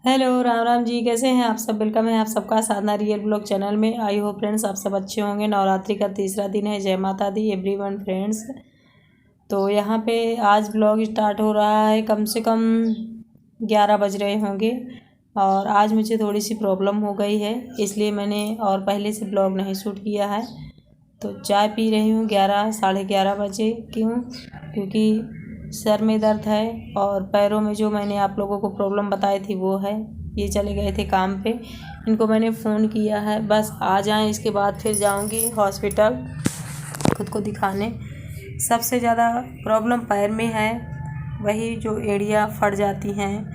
Hello Ram Ram ji, कैसे हैं आप सब। वेलकम है आप सबका साधना रियल ब्लॉग चैनल में। आई होप फ्रेंड्स आप सब अच्छे होंगे। नवरात्रि का तीसरा दिन है। जय माता दी एवरीवन फ्रेंड्स। तो यहाँ पे आज ब्लॉग स्टार्ट हो रहा है, कम से कम 11 बज रहे होंगे। और आज मुझे थोड़ी सी प्रॉब्लम हो गई है, इसलिए मैंने और पहले से ब्लॉग नहीं शूट किया है। तो चाय पी रही हूँ 11 साढ़े 11 बजे। क्यों? क्योंकि सर में दर्द है और पैरों में जो मैंने आप लोगों को प्रॉब्लम बताई थी वो है। ये चले गए थे काम पे, इनको मैंने फ़ोन किया है, बस आ जाएं। इसके बाद फिर जाऊंगी हॉस्पिटल खुद को दिखाने। सबसे ज़्यादा प्रॉब्लम पैर में है, वही जो एड़ियाँ फट जाती हैं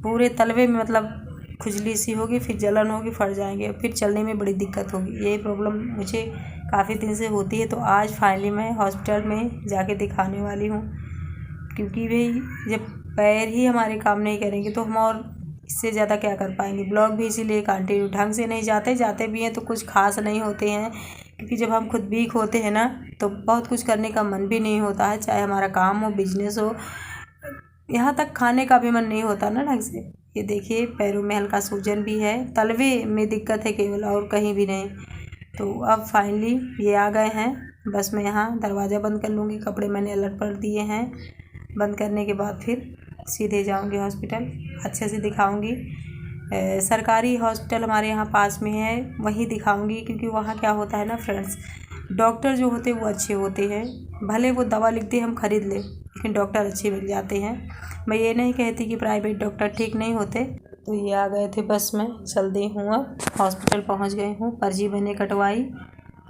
पूरे तलवे में, मतलब खुजली सी होगी, फिर जलन होगी, फट जाएंगे, फिर चलने में बड़ी दिक्कत होगी। यही प्रॉब्लम मुझे काफ़ी दिन से होती है। तो आज फाइनली मैं हॉस्पिटल में जाके दिखाने वाली हूँ, क्योंकि भाई जब पैर ही हमारे काम नहीं करेंगे तो हम और इससे ज़्यादा क्या कर पाएंगे। ब्लॉग भी इसीलिए कंटिन्यू ढंग से नहीं जाते भी हैं तो कुछ खास नहीं होते हैं, क्योंकि जब हम खुद वीक होते हैं ना तो बहुत कुछ करने का मन भी नहीं होता है, चाहे हमारा काम हो, बिजनेस हो, यहाँ तक खाने का भी मन नहीं होता ना ढंग से। ये देखिए पैरों में हल्का सूजन भी है, तलवे में दिक्कत है केवल, और कहीं भी नहीं। तो अब फाइनली ये आ गए हैं। बस मैं यहाँ दरवाज़ा बंद कर लूँगी, कपड़े मैंने अलग कर दिए हैं। बंद करने के बाद फिर सीधे जाऊँगी हॉस्पिटल, अच्छे से दिखाऊँगी। सरकारी हॉस्पिटल हमारे यहाँ पास में है, वहीं दिखाऊँगी। क्योंकि वहाँ क्या होता है ना फ्रेंड्स, डॉक्टर जो होते हैं वो अच्छे होते हैं। भले वो दवा लिखते हम खरीद लें, लेकिन डॉक्टर अच्छे मिल जाते हैं। मैं ये नहीं कहती कि प्राइवेट डॉक्टर ठीक नहीं होते। तो ये आ गए थे बस में, चल दी हूँ, अब हॉस्पिटल पहुँच गई हूँ। पर्ची मैंने कटवाई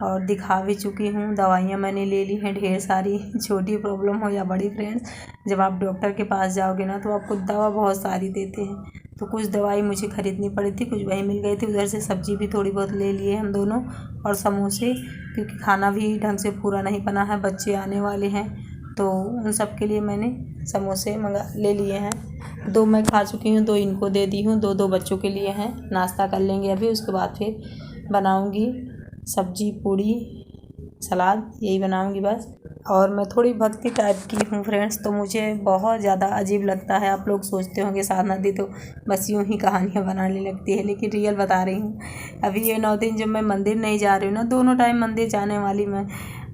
और दिखा भी चुकी हूँ। दवाइयाँ मैंने ले ली हैं ढेर सारी। छोटी प्रॉब्लम हो या बड़ी फ्रेंड्स, जब आप डॉक्टर के पास जाओगे ना तो आपको दवा बहुत सारी देते हैं। तो कुछ दवाई मुझे ख़रीदनी पड़ी थी, कुछ वहीं मिल गई थी। उधर से सब्ज़ी भी थोड़ी बहुत ले लिए हम दोनों, और समोसे, क्योंकि खाना भी ढंग से पूरा नहीं बना है, बच्चे आने वाले हैं तो उन सब के लिए मैंने समोसे ले लिए हैं। 2 मैं खा चुकी हूँ, 2 इनको दे दी हूँ, 2 बच्चों के लिए हैं। नाश्ता कर लेंगे अभी, उसके बाद फिर बनाऊँगी सब्जी, पूड़ी, सलाद, यही बनाऊँगी बस। और मैं थोड़ी भक्ति टाइप की हूँ फ्रेंड्स, तो मुझे बहुत ज़्यादा अजीब लगता है। आप लोग सोचते होंगे साधना दी तो बस यूँ ही कहानियाँ बनाने लगती है, लेकिन रियल बता रही हूँ। अभी ये 9 दिन जब मैं मंदिर नहीं जा रही हूँ ना, दोनों टाइम मंदिर जाने वाली मैं,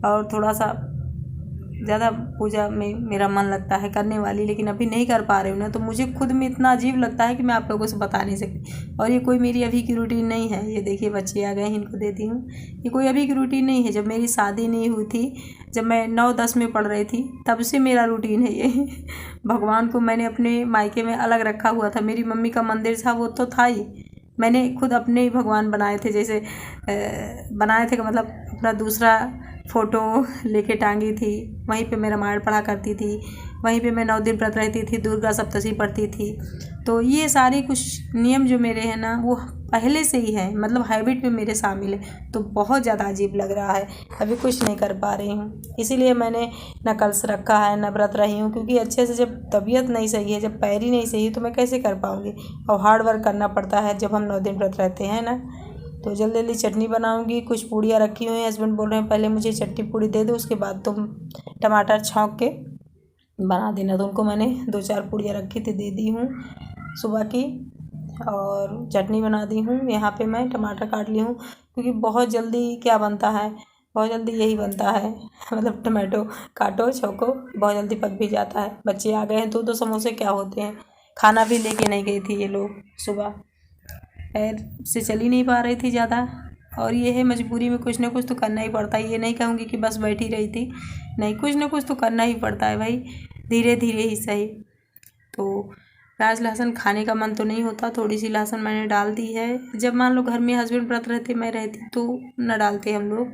और थोड़ा सा ज़्यादा पूजा में मेरा मन लगता है करने वाली, लेकिन अभी नहीं कर पा रही हूँ ना, तो मुझे खुद में इतना अजीब लगता है कि मैं आप लोगों से बता नहीं सकती। और ये कोई मेरी अभी की रूटीन नहीं है। ये देखिए बच्चे आ गए हैं, इनको देती हूँ। ये कोई अभी की रूटीन नहीं है, जब मेरी शादी नहीं हुई थी, जब मैं 9-10 में पढ़ रही थी, तब से मेरा रूटीन है ये। भगवान को मैंने अपने मायके में अलग रखा हुआ था। मेरी मम्मी का मंदिर था, वो तो था ही, मैंने खुद अपने ही भगवान बनाए थे। जैसे बनाए थे का मतलब अपना दूसरा फ़ोटो लेके टांगी थी, वहीं पे मैं रामायण पढ़ा करती थी, वहीं पे मैं 9 दिन व्रत रहती थी, दुर्गा सप्तशती पढ़ती थी। तो ये सारे कुछ नियम जो मेरे हैं ना, वो पहले से ही है, मतलब हैबिट में मेरे शामिल है। तो बहुत ज़्यादा अजीब लग रहा है, अभी कुछ नहीं कर पा रही हूँ, इसीलिए मैंने न कलश रखा है न व्रत रही हूँ। क्योंकि अच्छे से जब तबीयत नहीं सही है, जब पैर ही नहीं सही है, तो मैं कैसे कर पाऊँगी। और हार्ड वर्क करना पड़ता है जब हम 9 दिन व्रत रहते हैं ना। तो जल्दी जल्दी चटनी बनाऊंगी। कुछ पूड़ियाँ रखी हुई हैं, हस्बैंड बोल रहे हैं पहले मुझे चटनी पूड़ी दे दो, उसके बाद तुम टमाटर छौंक के बना देना। तो उनको मैंने 2-4 पूड़ियाँ रखी थी, दे दी हूँ सुबह की, और चटनी बना दी हूँ। यहाँ पे मैं टमाटर काट ली हूँ, क्योंकि बहुत जल्दी क्या बनता है, बहुत जल्दी यही बनता है। मतलब टमाटो काटो, छौंको, बहुत जल्दी पक भी जाता है। बच्चे आ गए हैं, 2-2 समोसे क्या होते हैं। खाना भी लेके नहीं गई थी ये लोग सुबह, पैर से चल ही नहीं पा रही थी ज़्यादा। और ये है मजबूरी में कुछ ना कुछ तो करना ही पड़ता है। ये नहीं कहूँगी कि बस बैठी रही थी, नहीं, कुछ ना कुछ तो करना ही पड़ता है भाई, धीरे धीरे ही सही। तो प्याज लहसुन खाने का मन तो नहीं होता, थोड़ी सी लहसुन मैंने डाल दी है। जब मान लो घर में हस्बैंड व्रत रहते, मैं रहती, तो न डालते हम लोग,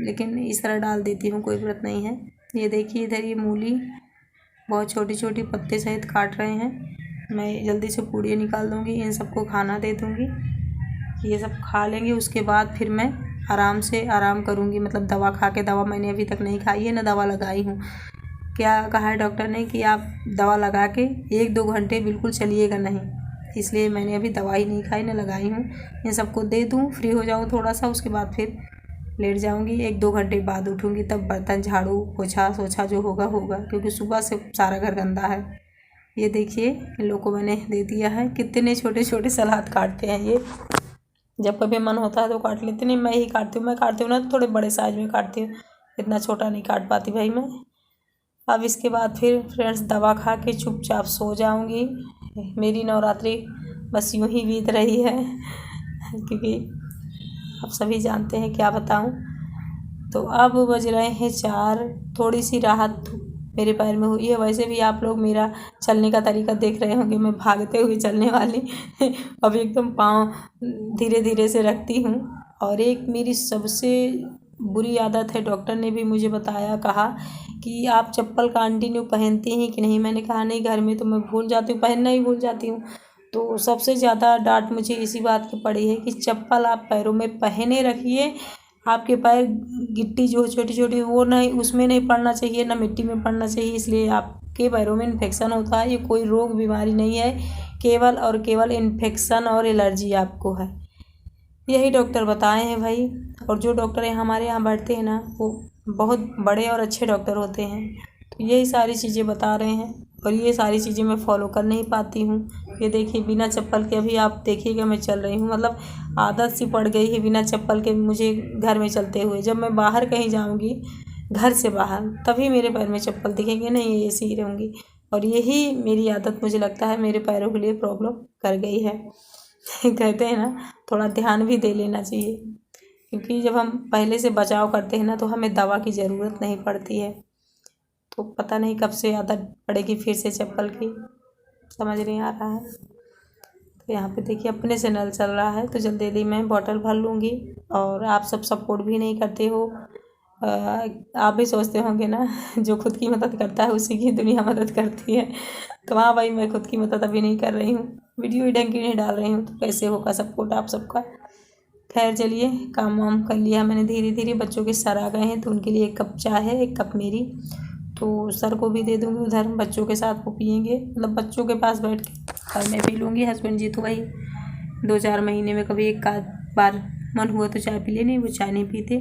लेकिन इस तरह डाल देती हूँ, कोई व्रत नहीं है। ये देखिए इधर ये मूली बहुत छोटी छोटी पत्ते सहित काट रहे हैं। मैं जल्दी से पूड़ियाँ निकाल दूँगी, इन सबको खाना दे दूँगी, ये सब खा लेंगे। उसके बाद फिर मैं आराम से आराम करूँगी, मतलब दवा खा के। दवा मैंने अभी तक नहीं खाई है, ना दवा लगाई हूँ। क्या कहा है डॉक्टर ने कि आप दवा लगा के 1-2 घंटे बिल्कुल चलिएगा नहीं, इसलिए मैंने अभी दवा ही नहीं खाई, ना लगाई हूँ। इन सबको दे दूँ, फ्री हो जाऊँ थोड़ा सा, उसके बाद फिर लेट जाऊँगी। 1-2 घंटे बाद उठूँगी, तब बर्तन झाड़ू पोछा सोछा जो होगा होगा, क्योंकि सुबह से सारा घर गंदा है। ये देखिए इन लोगों को मैंने दे दिया है। कितने छोटे छोटे सलाद काटते हैं ये, जब कभी मन होता है तो काट लेते। नहीं मैं ही काटती हूँ, मैं काटती हूँ ना तो थोड़े बड़े साइज में काटती हूँ, इतना छोटा नहीं काट पाती भाई मैं। अब इसके बाद फिर फ्रेंड्स दवा खा के चुपचाप सो जाऊँगी। मेरी नवरात्रि बस यूँ ही बीत रही है क्योंकि आप सभी जानते हैं क्या बताऊँ। तो अब बज रहे हैं 4, थोड़ी सी राहत मेरे पैर में हुई है। वैसे भी आप लोग मेरा चलने का तरीका देख रहे होंगे, मैं भागते हुए चलने वाली अभी एकदम पाँव धीरे धीरे से रखती हूँ। और एक मेरी सबसे बुरी आदत है, डॉक्टर ने भी मुझे बताया, कहा कि आप चप्पल कंटिन्यू पहनती हैं कि नहीं। मैंने कहा नहीं, घर में तो मैं भूल जाती हूँ, पहनना ही भूल जाती हूँ। तो सबसे ज़्यादा डांट मुझे इसी बात की पड़ी है कि चप्पल आप पैरों में पहने रखिए। आपके पैर गिट्टी जो छोटी छोटी वो नहीं, उसमें नहीं पड़ना चाहिए, ना मिट्टी में पड़ना चाहिए, इसलिए आपके पैरों में इन्फेक्शन होता है। ये कोई रोग बीमारी नहीं है, केवल और केवल इन्फेक्शन और एलर्जी आपको है, यही डॉक्टर बताए हैं भाई। और जो डॉक्टर हमारे यहाँ बैठते हैं ना, वो बहुत बड़े और अच्छे डॉक्टर होते हैं। तो यही सारी चीज़ें बता रहे हैं और ये सारी चीज़ें मैं फॉलो कर नहीं पाती हूँ। ये देखिए बिना चप्पल के अभी आप देखिएगा मैं चल रही हूँ, मतलब आदत सी पड़ गई है बिना चप्पल के मुझे घर में चलते हुए। जब मैं बाहर कहीं जाऊँगी, घर से बाहर, तभी मेरे पैर में चप्पल दिखेंगे, नहीं ऐसे ही रहूँगी। और यही मेरी आदत मुझे लगता है मेरे पैरों के लिए प्रॉब्लम कर गई है कहते हैं ना, थोड़ा ध्यान भी दे लेना चाहिए, क्योंकि जब हम पहले से बचाव करते हैं ना तो हमें दवा की ज़रूरत नहीं पड़ती है। तो पता नहीं कब से आदत पड़ेगी फिर से चप्पल की, समझ नहीं आ रहा है। तो यहाँ पे देखिए अपने से नल चल रहा है, तो जल्दी जल्दी मैं बॉटल भर लूँगी। और आप सब सपोर्ट भी नहीं करते हो। आप भी सोचते होंगे ना, जो खुद की मदद करता है उसी की दुनिया मदद करती है। तो हाँ भाई, मैं खुद की मदद अभी नहीं कर रही हूँ, वीडियो ही ढंग की नहीं डाल रही हूँ, तो कैसे होगा सपोर्ट आप सबका। खैर चलिए, काम वाम कर लिया मैंने धीरे धीरे। बच्चों के सर आ गए हैं तो उनके लिए 1 कप चाय है, 1 कप मेरी, तो सर को भी दे दूँगी उधर, बच्चों के साथ वो पियेंगे, मतलब बच्चों के पास बैठ के, और मैं पी लूँगी। हस्बैंड जी तो भाई 2-4 महीने में कभी एक आध बार मन हुआ तो चाय पी ले, नहीं वो चाय नहीं पीते।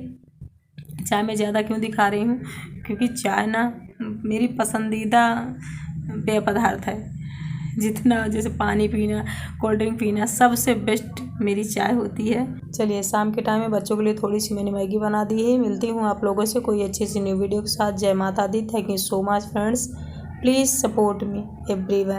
चाय मैं ज़्यादा क्यों दिखा रही हूँ, क्योंकि चाय ना मेरी पसंदीदा पेय पदार्थ है। जितना जैसे पानी पीना, कोल्ड ड्रिंक पीना, सबसे बेस्ट मेरी चाय होती है। चलिए, शाम के टाइम में बच्चों के लिए थोड़ी सी मैंने मैगी बना दी है। मिलती हूँ आप लोगों से कोई अच्छी सी न्यू वीडियो के साथ। जय माता दी। Thank you so much friends, please support me everyone.